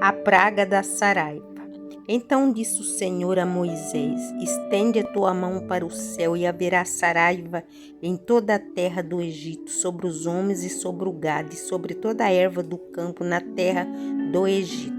A praga da saraiva. Então disse o Senhor a Moisés: estende a tua mão para o céu, e haverá saraiva em toda a terra do Egito, sobre os homens e sobre o gado, e sobre toda a erva do campo na terra do Egito.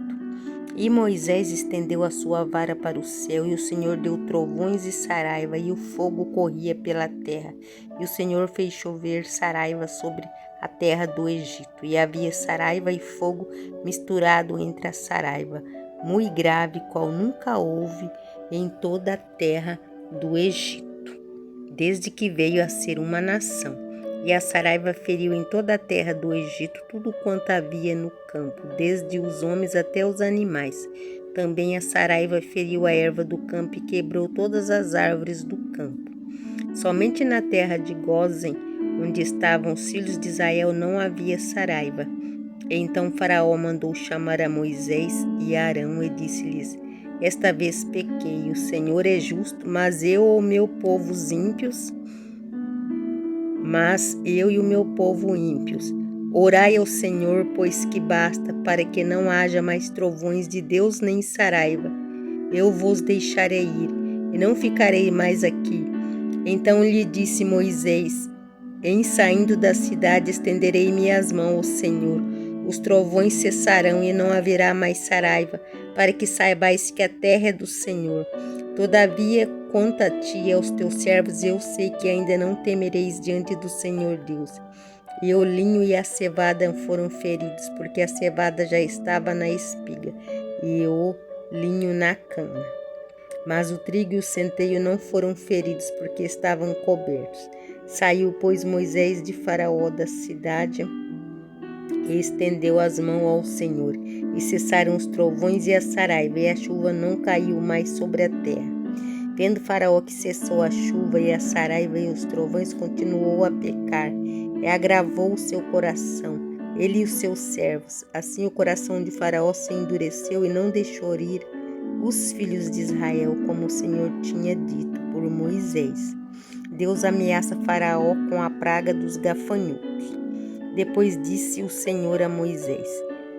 E Moisés estendeu a sua vara para o céu, e o Senhor deu trovões e saraiva, e o fogo corria pela terra. E o Senhor fez chover saraiva sobre a terra do Egito. E havia saraiva e fogo misturado entre a saraiva, muito grave, qual nunca houve em toda a terra do Egito, desde que veio a ser uma nação. E a saraiva feriu em toda a terra do Egito tudo quanto havia no campo, desde os homens até os animais. Também a saraiva feriu a erva do campo e quebrou todas as árvores do campo. Somente na terra de Gósen, onde estavam os filhos de Israel, não havia saraiva. Então Faraó mandou chamar a Moisés e a Arão e disse-lhes: esta vez pequei, o Senhor é justo, mas eu e o meu povo ímpios, orai ao Senhor, pois que basta, para que não haja mais trovões de Deus nem saraiva. Eu vos deixarei ir, e não ficarei mais aqui. Então lhe disse Moisés: em saindo da cidade estenderei minhas mãos ao Senhor. Os trovões cessarão e não haverá mais saraiva, para que saibais que a terra é do Senhor. Todavia, quanto a ti e aos teus servos, eu sei que ainda não temereis diante do Senhor Deus. E o linho e a cevada foram feridos, porque a cevada já estava na espiga, e o linho na cana. Mas o trigo e o centeio não foram feridos, porque estavam cobertos. Saiu, pois, Moisés de Faraó da cidade e estendeu as mãos ao Senhor. E cessaram os trovões e a saraiva, e a chuva não caiu mais sobre a terra. Vendo Faraó que cessou a chuva e a saraiva e os trovões, continuou a pecar, e agravou o seu coração, ele e os seus servos. Assim o coração de Faraó se endureceu e não deixou ir os filhos de Israel, como o Senhor tinha dito por Moisés. Deus ameaça Faraó com a praga dos gafanhotos. Depois disse o Senhor a Moisés: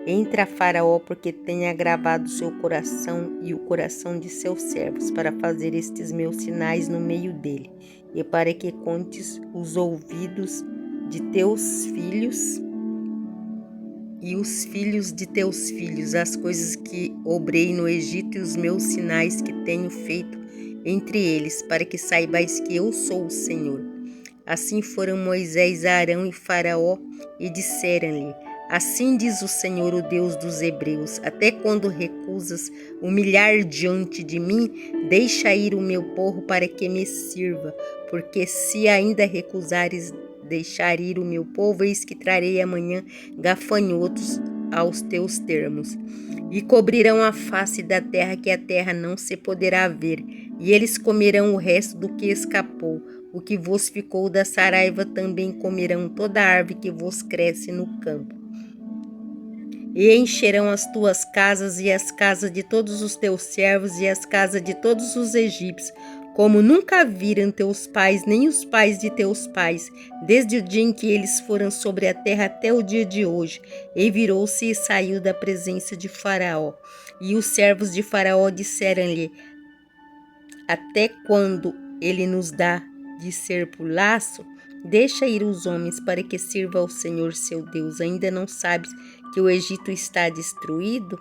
entra Faraó, porque tem agravado seu coração e o coração de seus servos, para fazer estes meus sinais no meio dele, e para que contes os ouvidos de teus filhos e os filhos de teus filhos, as coisas que obrei no Egito e os meus sinais que tenho feito entre eles, para que saibais que eu sou o Senhor. Assim foram Moisés, Arão e Faraó, e disseram-lhe: assim diz o Senhor, o Deus dos Hebreus: até quando recusas humilhar diante de mim? Deixa ir o meu povo para que me sirva, porque se ainda recusares deixar ir o meu povo, eis que trarei amanhã gafanhotos aos teus termos, e cobrirão a face da terra, que a terra não se poderá ver, e eles comerão o resto do que escapou. O que vos ficou da saraiva também comerão toda a árvore que vos cresce no campo. E encherão as tuas casas e as casas de todos os teus servos e as casas de todos os egípcios, como nunca viram teus pais, nem os pais de teus pais, desde o dia em que eles foram sobre a terra até o dia de hoje. E virou-se e saiu da presença de Faraó. E os servos de Faraó disseram-lhe: até quando ele nos dá de ser por laço? Deixa ir os homens, para que sirva ao Senhor seu Deus. Ainda não sabes que o Egito está destruído?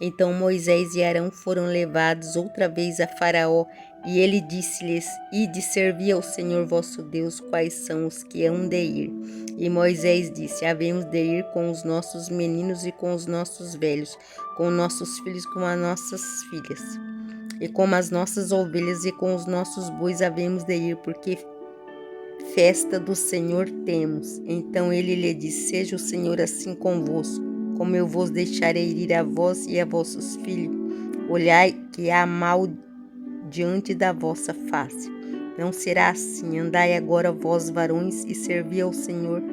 Então Moisés e Arão foram levados outra vez a Faraó, e ele disse-lhes: ide servir ao Senhor vosso Deus, quais são os que hão de ir? E Moisés disse: havemos de ir com os nossos meninos e com os nossos velhos, com nossos filhos e com as nossas filhas, e com as nossas ovelhas e com os nossos bois havemos de ir, porque festa do Senhor temos. Então ele lhe disse: seja o Senhor assim convosco, como eu vos deixarei ir a vós e a vossos filhos. Olhai que há mal diante da vossa face. Não será assim. Andai agora vós, varões, e servi ao Senhor,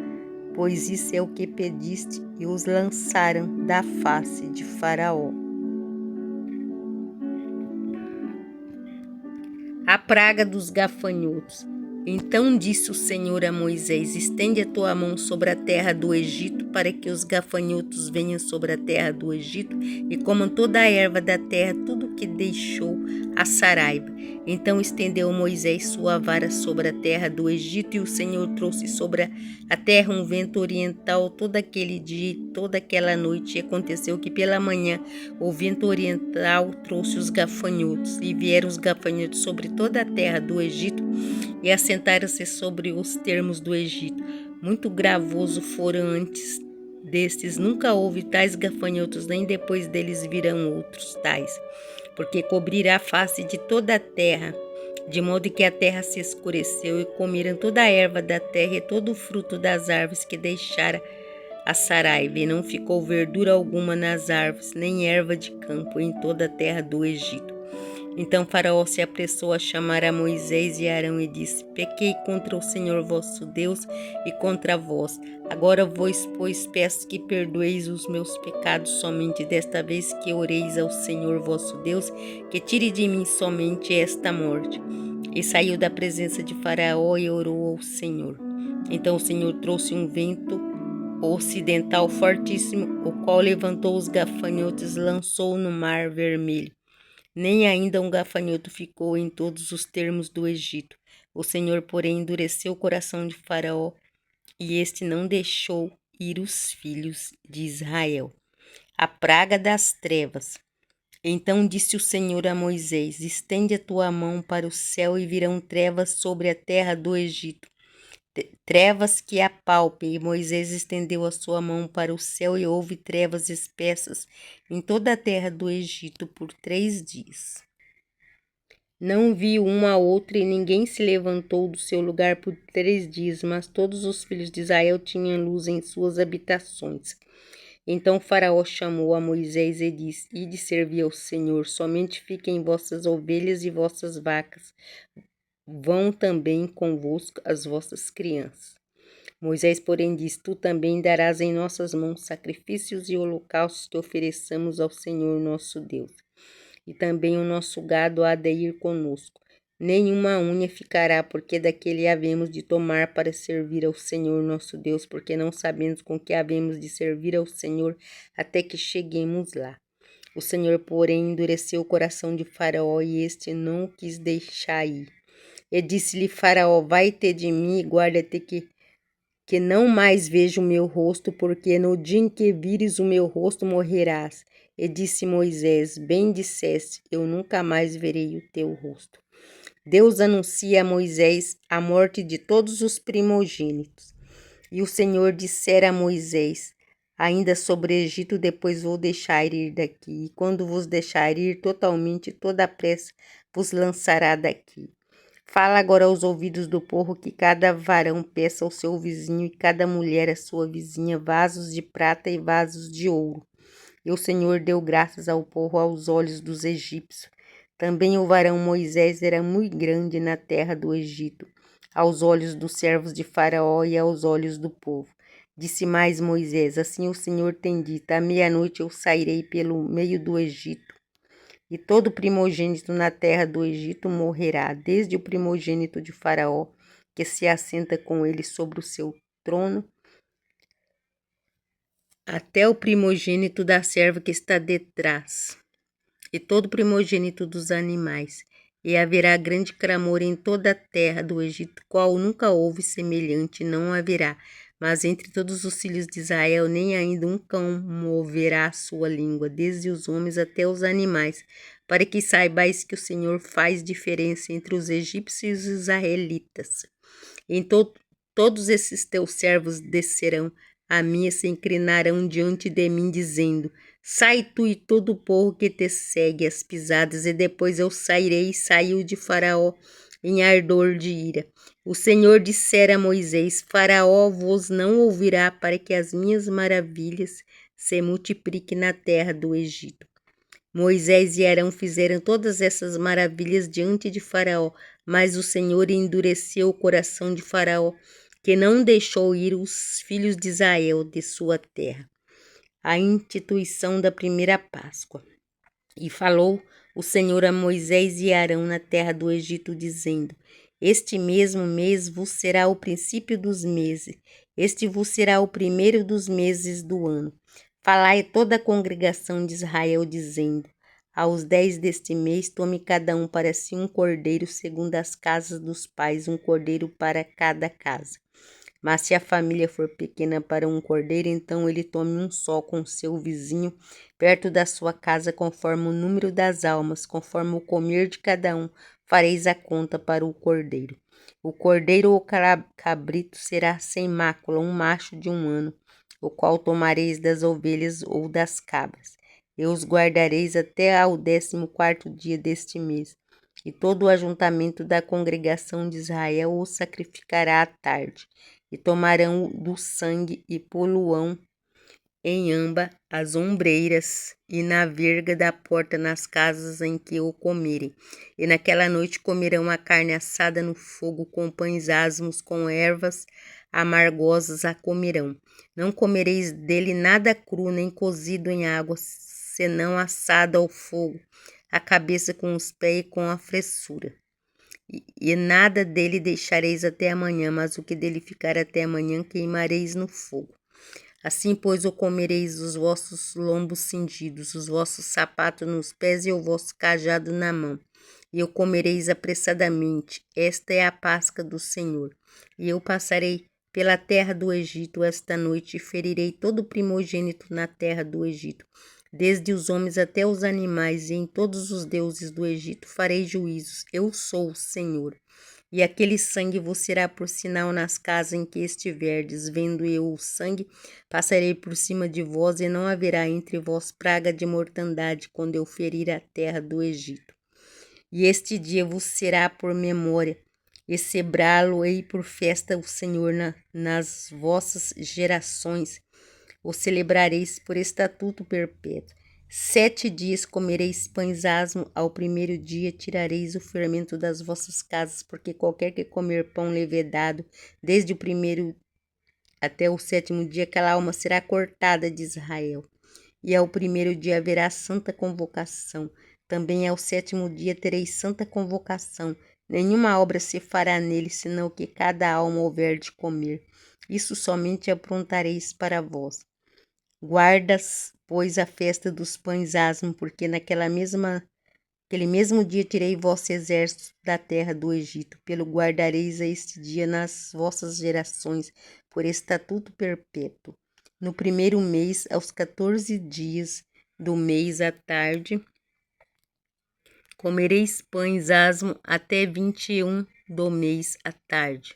pois isso é o que pediste. E os lançaram da face de Faraó. A praga dos gafanhotos. Então disse o Senhor a Moisés: estende a tua mão sobre a terra do Egito, para que os gafanhotos venham sobre a terra do Egito e comam toda a erva da terra, tudo que deixou a saraiva. Então estendeu Moisés sua vara sobre a terra do Egito, e o Senhor trouxe sobre a terra um vento oriental todo aquele dia e toda aquela noite. E aconteceu que pela manhã o vento oriental trouxe os gafanhotos, e vieram os gafanhotos sobre toda a terra do Egito, e assentaram-se sobre os termos do Egito. Muito gravoso foram antes destes, nunca houve tais gafanhotos, nem depois deles virão outros tais, porque cobrirá a face de toda a terra, de modo que a terra se escureceu, e comeram toda a erva da terra e todo o fruto das árvores que deixara a saraiva, e não ficou verdura alguma nas árvores, nem erva de campo em toda a terra do Egito. Então Faraó se apressou a chamar a Moisés e Arão e disse: pequei contra o Senhor vosso Deus e contra vós. Agora vos, pois, peço que perdoeis os meus pecados somente desta vez, que oreis ao Senhor vosso Deus, que tire de mim somente esta morte. E saiu da presença de Faraó e orou ao Senhor. Então o Senhor trouxe um vento ocidental fortíssimo, o qual levantou os gafanhotos e lançou no mar vermelho. Nem ainda um gafanhoto ficou em todos os termos do Egito. O Senhor, porém, endureceu o coração de Faraó, e este não deixou ir os filhos de Israel. A praga das trevas. Então disse o Senhor a Moisés: estende a tua mão para o céu, e virão trevas sobre a terra do Egito, trevas que apalpem. E Moisés estendeu a sua mão para o céu, e houve trevas espessas em toda a terra do Egito por 3 dias. Não viu um a outro, e ninguém se levantou do seu lugar por 3 dias, mas todos os filhos de Israel tinham luz em suas habitações. Então Faraó chamou a Moisés e disse: ide servir ao Senhor, somente fiquem vossas ovelhas e vossas vacas, vão também convosco as vossas crianças. Moisés, porém, disse: tu também darás em nossas mãos sacrifícios e holocaustos que ofereçamos ao Senhor nosso Deus. E também o nosso gado há de ir conosco. Nenhuma unha ficará, porque daquele havemos de tomar para servir ao Senhor nosso Deus, porque não sabemos com que havemos de servir ao Senhor até que cheguemos lá. O Senhor, porém, endureceu o coração de Faraó, e este não o quis deixar ir. E disse-lhe Faraó: vai ter de mim e guarda-te que não mais veja o meu rosto, porque no dia em que vires o meu rosto morrerás. E disse Moisés: bem disseste, eu nunca mais verei o teu rosto. Deus anuncia a Moisés a morte de todos os primogênitos. E o Senhor dissera a Moisés: ainda sobre o Egito, depois vou deixar ir daqui, e quando vos deixar ir totalmente, toda a pressa vos lançará daqui. Fala agora aos ouvidos do povo, que cada varão peça ao seu vizinho e cada mulher à sua vizinha vasos de prata e vasos de ouro. E o Senhor deu graças ao povo aos olhos dos egípcios. Também o varão Moisés era muito grande na terra do Egito, aos olhos dos servos de Faraó e aos olhos do povo. Disse mais Moisés: assim o Senhor tem dito: à meia-noite eu sairei pelo meio do Egito, e todo primogênito na terra do Egito morrerá, desde o primogênito de Faraó, que se assenta com ele sobre o seu trono, até o primogênito da serva que está detrás, e todo primogênito dos animais. E haverá grande clamor em toda a terra do Egito, qual nunca houve semelhante, não haverá. Mas entre todos os filhos de Israel, nem ainda um cão moverá a sua língua, desde os homens até os animais, para que saibais que o Senhor faz diferença entre os egípcios e os israelitas. Então todos esses teus servos descerão a mim e se inclinarão diante de mim, dizendo: sai tu e todo o povo que te segue as pisadas, e depois eu sairei. E saiu de Faraó em ardor de ira. O Senhor dissera a Moisés: Faraó vos não ouvirá, para que as minhas maravilhas se multipliquem na terra do Egito. Moisés e Arão fizeram todas essas maravilhas diante de Faraó, mas o Senhor endureceu o coração de Faraó, que não deixou ir os filhos de Israel de sua terra. A instituição da primeira Páscoa. E falou o Senhor a Moisés e Arão na terra do Egito, dizendo: Este mesmo mês vos será o princípio dos meses, este vos será o primeiro dos meses do ano. Falai toda a congregação de Israel, dizendo: aos 10 deste mês, tome cada um para si um cordeiro, segundo as casas dos pais, um cordeiro para cada casa. Mas se a família for pequena para um cordeiro, então ele tome um só com seu vizinho, perto da sua casa, conforme o número das almas, conforme o comer de cada um, fareis a conta para o cordeiro. O cordeiro ou cabrito será sem mácula, um macho de 1 ano, o qual tomareis das ovelhas ou das cabras. E os guardareis até ao 14º dia deste mês. E todo o ajuntamento da congregação de Israel o sacrificará à tarde. E tomarão do sangue e poluão em ambas as ombreiras e na verga da porta nas casas em que o comerem. E naquela noite comerão a carne assada no fogo com pães asmos, com ervas amargosas a comerão. Não comereis dele nada cru, nem cozido em água, senão assado ao fogo, a cabeça com os pés e com a fressura. E nada dele deixareis até amanhã, mas o que dele ficar até amanhã queimareis no fogo. Assim, pois, o comereis os vossos lombos cingidos, os vossos sapatos nos pés e o vosso cajado na mão. E o comereis apressadamente. Esta é a Páscoa do Senhor. E eu passarei pela terra do Egito esta noite e ferirei todo primogênito na terra do Egito, desde os homens até os animais, e em todos os deuses do Egito farei juízos. Eu sou o Senhor. E aquele sangue vos será por sinal nas casas em que estiverdes. Vendo eu o sangue, passarei por cima de vós, e não haverá entre vós praga de mortandade, quando eu ferir a terra do Egito. E este dia vos será por memória, e celebrá-lo-ei por festa ao Senhor nas vossas gerações. O celebrareis por estatuto perpétuo. 7 dias comereis pães asmos, ao primeiro dia tirareis o fermento das vossas casas, porque qualquer que comer pão levedado, desde o primeiro até o 7º dia, aquela alma será cortada de Israel. E ao primeiro dia haverá santa convocação. Também ao 7º dia tereis santa convocação. Nenhuma obra se fará nele, senão que cada alma houver de comer. Isso somente aprontareis para vós. Guardas, pois, a festa dos pães asmos, porque naquele mesmo dia tirei vosso exército da terra do Egito. Pelo guardareis a este dia nas vossas gerações, por estatuto perpétuo. No primeiro mês, aos 14 dias do mês à tarde, comereis pães asmos até 21 do mês à tarde.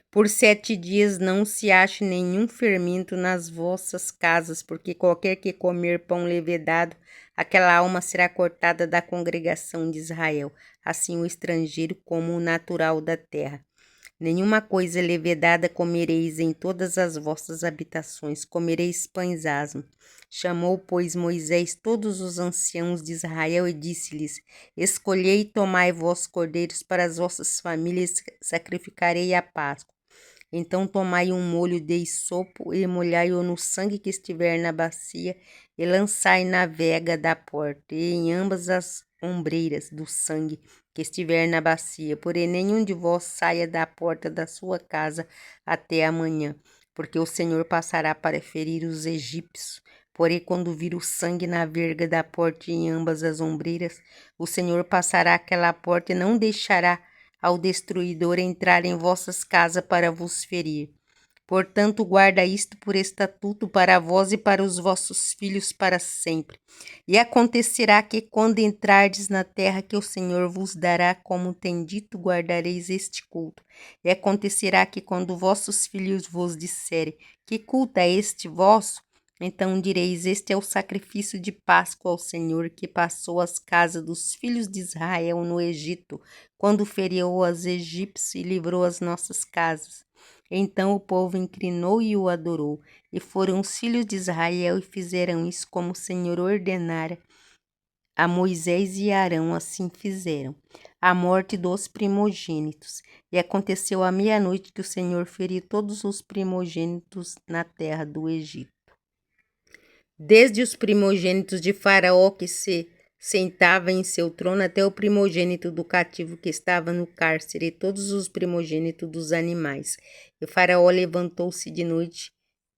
Por 7 dias não se ache nenhum fermento nas vossas casas, porque qualquer que comer pão levedado, aquela alma será cortada da congregação de Israel, assim o estrangeiro como o natural da terra. Nenhuma coisa levedada comereis em todas as vossas habitações, comereis pães asmos. Chamou, pois, Moisés todos os anciãos de Israel e disse-lhes: escolhei e tomai vossos cordeiros para as vossas famílias, sacrificarei a Páscoa. Então tomai um molho de hisopo e molhai-o no sangue que estiver na bacia, e lançai na vega da porta, e em ambas as ombreiras do sangue que estiver na bacia. Porém, nenhum de vós saia da porta da sua casa até amanhã, porque o Senhor passará para ferir os egípcios. Porém, quando vir o sangue na verga da porta e em ambas as ombreiras, o Senhor passará aquela porta e não deixará ao destruidor entrar em vossas casas para vos ferir. Portanto, guarda isto por estatuto para vós e para os vossos filhos para sempre. E acontecerá que, quando entrardes na terra que o Senhor vos dará, como tem dito, guardareis este culto. E acontecerá que, quando vossos filhos vos disserem: que culto é este vosso? Então direis: este é o sacrifício de Páscoa ao Senhor, que passou as casas dos filhos de Israel no Egito, quando feriu os egípcios e livrou as nossas casas. Então o povo inclinou e o adorou, e foram os filhos de Israel e fizeram isso como o Senhor ordenara a Moisés e Arão, assim fizeram. A morte dos primogênitos. E aconteceu à meia-noite que o Senhor feriu todos os primogênitos na terra do Egito. Desde os primogênitos de Faraó que se sentava em seu trono até o primogênito do cativo que estava no cárcere, e todos os primogênitos dos animais. E Faraó levantou-se de noite,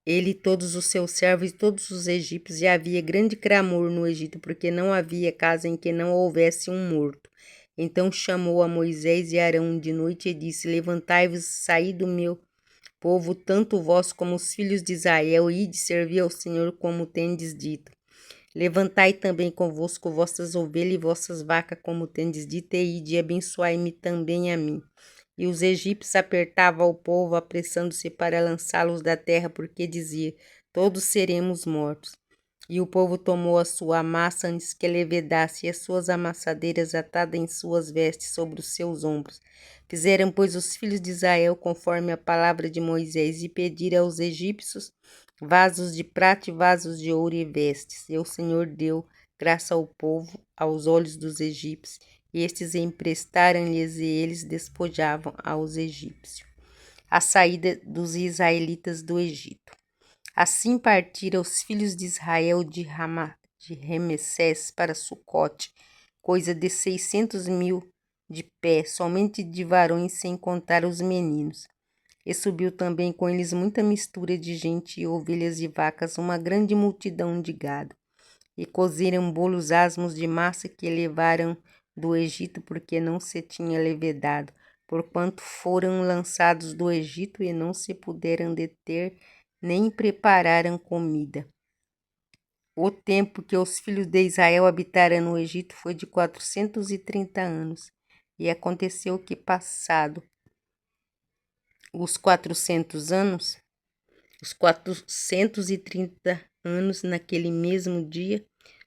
ele e todos os seus servos e todos os egípcios, e havia grande clamor no Egito, porque não havia casa em que não houvesse um morto. Então chamou a Moisés e Arão de noite e disse: Levantai-vos, saí do meu povo, tanto vós como os filhos de Israel, e ide servir ao Senhor como tendes dito. Levantai também convosco vossas ovelhas e vossas vacas, como tendes dito, e ide, abençoai-me também a mim. E os egípcios apertavam o povo, apressando-se para lançá-los da terra, porque dizia: todos seremos mortos. E o povo tomou a sua massa antes que levedasse, e as suas amassadeiras atadas em suas vestes sobre os seus ombros. Fizeram, pois, os filhos de Israel conforme a palavra de Moisés, e pediram aos egípcios vasos de prata e vasos de ouro e vestes. E o Senhor deu graça ao povo, aos olhos dos egípcios, e estes emprestaram-lhes, e eles despojavam aos egípcios. A saída dos israelitas do Egito. Assim partiram os filhos de Israel de Ramessés para Sucote, coisa de 600.000 de pé, somente de varões, sem contar os meninos. E subiu também com eles muita mistura de gente, e ovelhas e vacas, uma grande multidão de gado. E cozeram bolos asmos de massa que levaram do Egito, porque não se tinha levedado, porquanto foram lançados do Egito e não se puderam deter, nem prepararam comida. O tempo que os filhos de Israel habitaram no Egito foi de 430 anos. E aconteceu que, passado os 430 anos, naquele mesmo dia,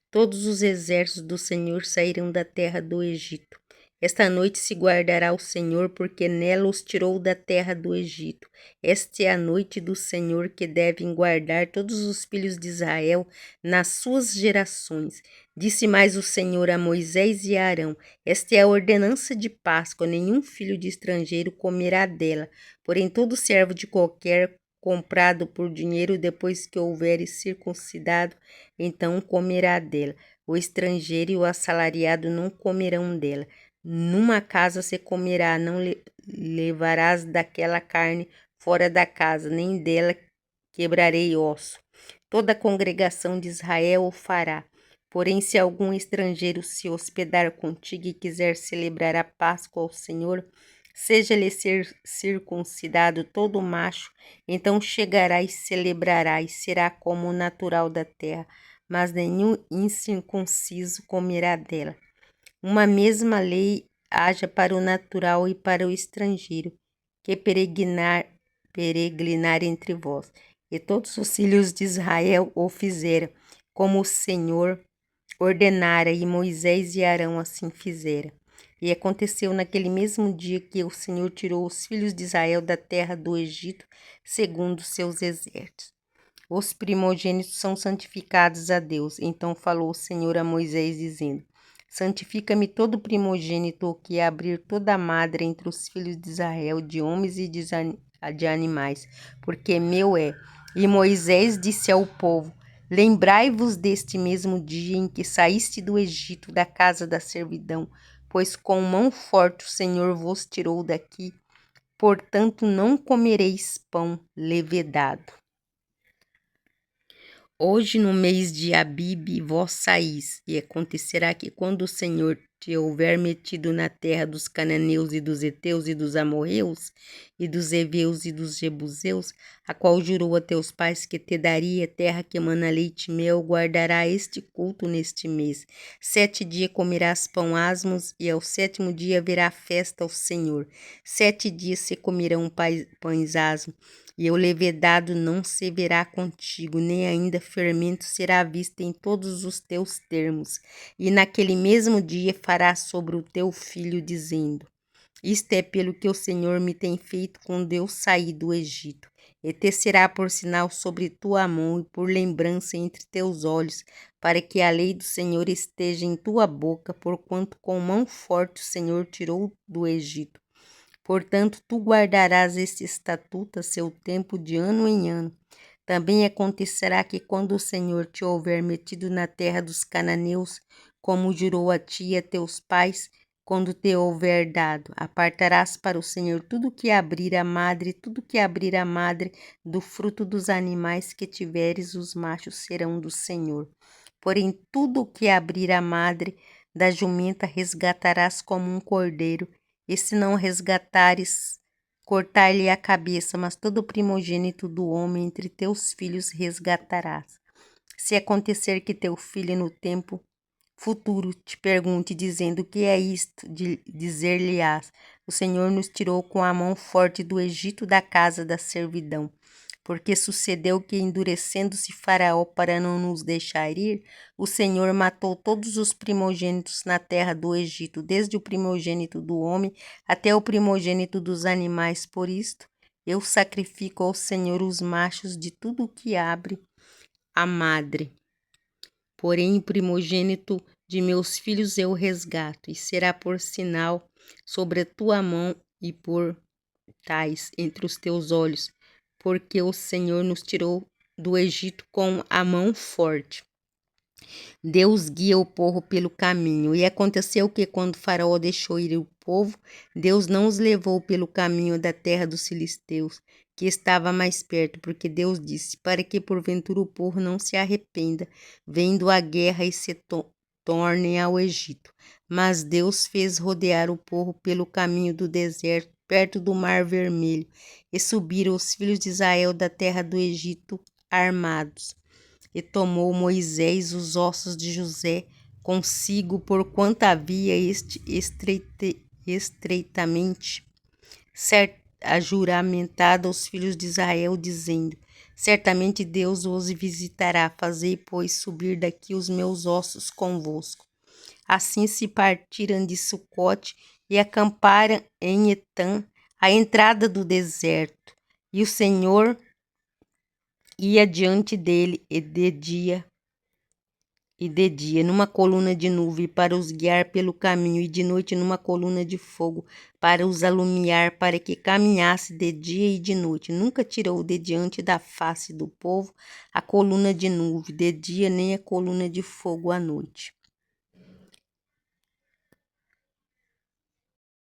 todos os exércitos do Senhor saíram da terra do Egito. Esta noite se guardará o Senhor, porque nela os tirou da terra do Egito. Esta é a noite do Senhor, que devem guardar todos os filhos de Israel nas suas gerações. Disse mais o Senhor a Moisés e a Arão: esta é a ordenança de Páscoa, nenhum filho de estrangeiro comerá dela, porém todo servo de qualquer comprado por dinheiro, depois que houver circuncidado, então comerá dela. O estrangeiro e o assalariado não comerão dela. Numa casa se comerá, não levarás daquela carne fora da casa, nem dela quebrarei osso. Toda a congregação de Israel o fará. Porém, se algum estrangeiro se hospedar contigo e quiser celebrar a Páscoa ao Senhor, seja-lhe circuncidado todo macho, então chegará e celebrará, e será como o natural da terra, mas nenhum incircunciso comerá dela. Uma mesma lei haja para o natural e para o estrangeiro, que peregrinar entre vós. E todos os filhos de Israel o fizeram, como o Senhor ordenara, e Moisés e Arão assim fizeram. E aconteceu naquele mesmo dia que o Senhor tirou os filhos de Israel da terra do Egito, segundo seus exércitos. Os primogênitos são santificados a Deus. Então falou o Senhor a Moisés, dizendo: santifica-me todo primogênito que abrir toda a madre entre os filhos de Israel, de homens e de animais, porque meu é. E Moisés disse ao povo: lembrai-vos deste mesmo dia em que saíste do Egito, da casa da servidão, pois com mão forte o Senhor vos tirou daqui. Portanto, não comereis pão levedado. Hoje, no mês de Abibe, vós saís, e acontecerá que, quando o Senhor te houver metido na terra dos cananeus e dos heteus e dos amorreus e dos heveus e dos jebuseus, a qual jurou a teus pais que te daria, terra que emana leite e mel, guardará este culto neste mês. 7 dias comerás pão asmos, e ao 7º dia haverá festa ao Senhor. 7 dias se comerão pães asmos, e o levedado não se verá contigo, nem ainda fermento será visto em todos os teus termos. E naquele mesmo dia farás sobre o teu filho, dizendo: isto é pelo que o Senhor me tem feito quando eu saí do Egito. E te será por sinal sobre tua mão e por lembrança entre teus olhos, para que a lei do Senhor esteja em tua boca, porquanto com mão forte o Senhor tirou do Egito. Portanto, tu guardarás este estatuto a seu tempo, de ano em ano. Também acontecerá que, quando o Senhor te houver metido na terra dos cananeus, como jurou a ti e a teus pais, quando te houver dado. Apartarás para o Senhor tudo que abrir a madre, tudo que abrir a madre do fruto dos animais que tiveres, os machos serão do Senhor. Porém, tudo que abrir a madre da jumenta resgatarás como um cordeiro, e se não resgatares, cortar-lhe a cabeça, mas todo o primogênito do homem entre teus filhos resgatarás. Se acontecer que teu filho no tempo futuro te pergunte, dizendo: que é isto? Dizer-lhe-ás: o Senhor nos tirou com a mão forte do Egito, da casa da servidão. Porque sucedeu que, endurecendo-se Faraó para não nos deixar ir, o Senhor matou todos os primogênitos na terra do Egito, desde o primogênito do homem até o primogênito dos animais. Por isto, eu sacrifico ao Senhor os machos de tudo o que abre a madre. Porém, o primogênito de meus filhos eu resgato, e será por sinal sobre a tua mão e por tais entre os teus olhos, porque o Senhor nos tirou do Egito com a mão forte. Deus guia o povo pelo caminho. E aconteceu que, quando Faraó deixou ir o povo, Deus não os levou pelo caminho da terra dos filisteus, que estava mais perto, porque Deus disse: para que porventura o povo não se arrependa, vendo a guerra e se tornem ao Egito. Mas Deus fez rodear o povo pelo caminho do deserto, perto do Mar Vermelho, e subiram os filhos de Israel da terra do Egito armados. E tomou Moisés os ossos de José consigo, porquanto havia estreitamente juramentado aos filhos de Israel, dizendo: certamente Deus os visitará, fazei, pois, subir daqui os meus ossos convosco. Assim se partiram de Sucote e acamparam em Etã, à entrada do deserto. E o Senhor ia diante dele de dia numa coluna de nuvem para os guiar pelo caminho, e de noite numa coluna de fogo para os alumiar, para que caminhasse de dia e de noite. Nunca tirou de diante da face do povo a coluna de nuvem de dia, nem a coluna de fogo à noite.